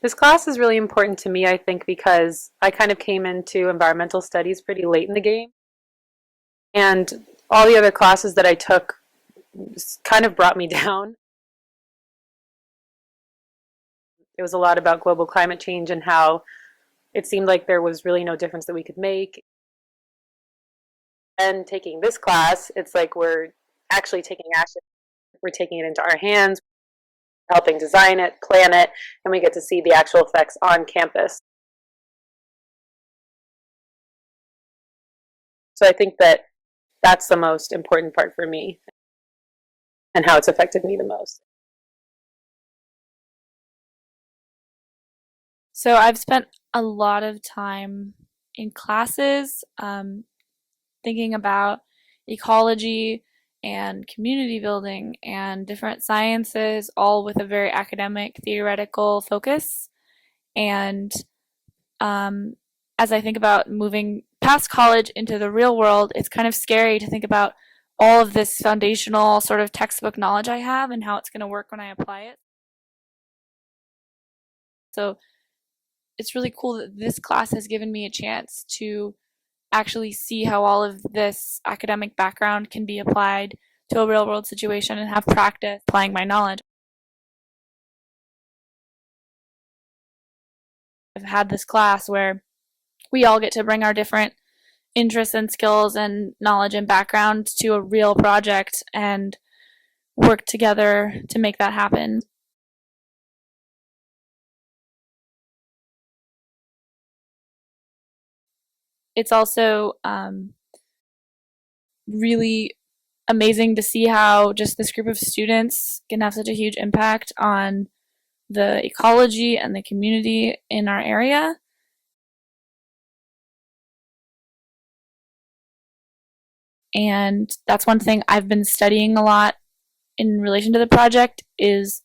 This class is really important to me, I think, because I kind of came into environmental studies pretty late in the game. And all the other classes that I took kind of brought me down. It was a lot about global climate change and how it seemed like there was really no difference that we could make. And taking this class, it's like we're actually taking action. We're taking it into our hands, helping design it, plan it, and we get to see the actual effects on campus. So I think that that's the most important part for me and how it's affected me the most. So I've spent a lot of time in classes thinking about ecology and community building and different sciences, all with a very academic, theoretical focus. And um, as I think about moving past college into the real world, it's kind of scary to think about all of this foundational sort of textbook knowledge I have and how it's going to work when I apply it. So it's really cool that this class has given me a chance to actually see how all of this academic background can be applied to a real world situation and have practice applying my knowledge. I've had this class where we all get to bring our different interests and skills and knowledge and background to a real project and work together to make that happen. It's also really amazing to see how just this group of students can have such a huge impact on the ecology and the community in our area. And that's one thing I've been studying a lot in relation to the project is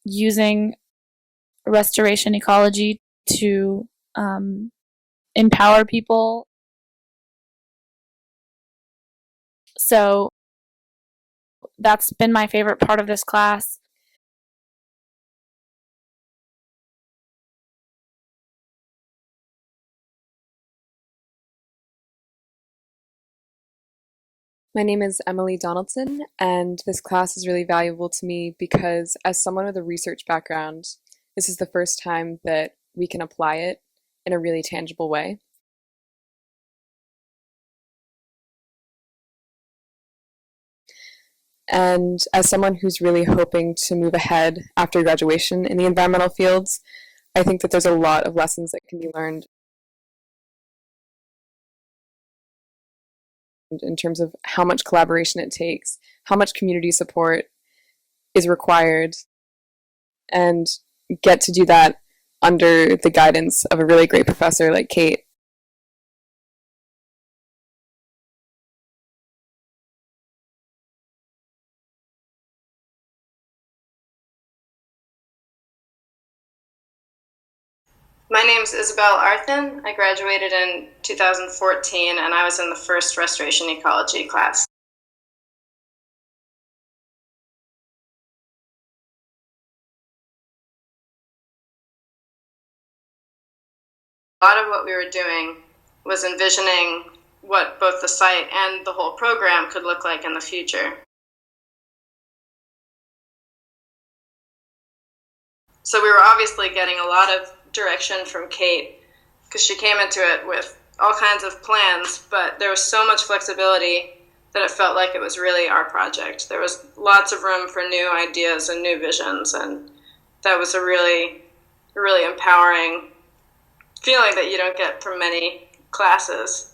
using restoration ecology to empower people. So that's been my favorite part of this class. My name is Emily Donaldson, and this class is really valuable to me because, as someone with a research background, this is the first time that we can apply it in a really tangible way. And as someone who's really hoping to move ahead after graduation in the environmental fields, I think that there's a lot of lessons that can be learned in terms of how much collaboration it takes, how much community support is required, and get to do that under the guidance of a really great professor like Kate. My name's Isabel Arthen. I graduated in 2014 and I was in the first Restoration Ecology class. A lot of what we were doing was envisioning what both the site and the whole program could look like in the future. So we were obviously getting a lot of direction from Kate because she came into it with all kinds of plans, but there was so much flexibility that it felt like it was really our project. There was lots of room for new ideas and new visions, and that was a really, really empowering feeling that you don't get from many classes.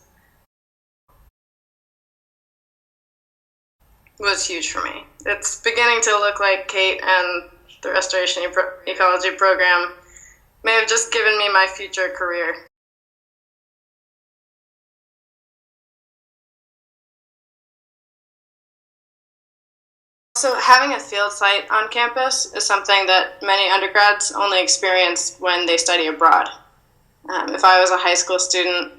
It was huge for me. It's beginning to look like Kate and the Restoration Ecology program may have just given me my future career. So having a field site on campus is something that many undergrads only experience when they study abroad. If I was a high school student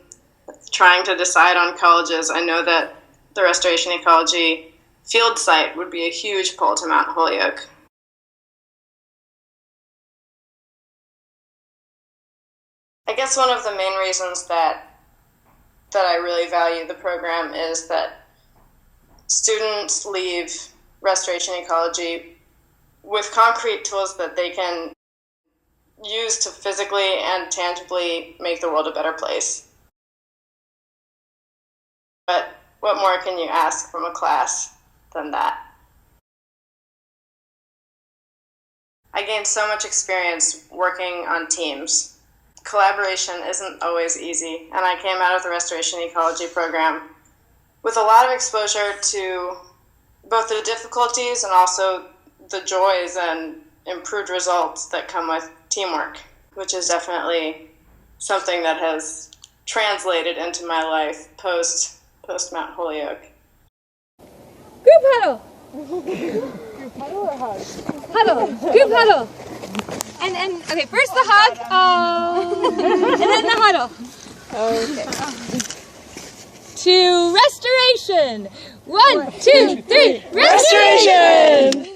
trying to decide on colleges, I know that the Restoration Ecology field site would be a huge pull to Mount Holyoke. I guess one of the main reasons that I really value the program is that students leave Restoration Ecology with concrete tools that they can use to physically and tangibly make the world a better place. But what more can you ask from a class than that? I gained so much experience working on teams. Collaboration isn't always easy, and I came out of the Restoration Ecology program with a lot of exposure to both the difficulties and also the joys and improved results that come with teamwork, which is definitely something that has translated into my life post Mount Holyoke. Group huddle. Group huddle or hug? Huddle. Group huddle. And okay, first the hug. Oh. And then the huddle. Okay. To restoration. 1, 2, 3. Restoration.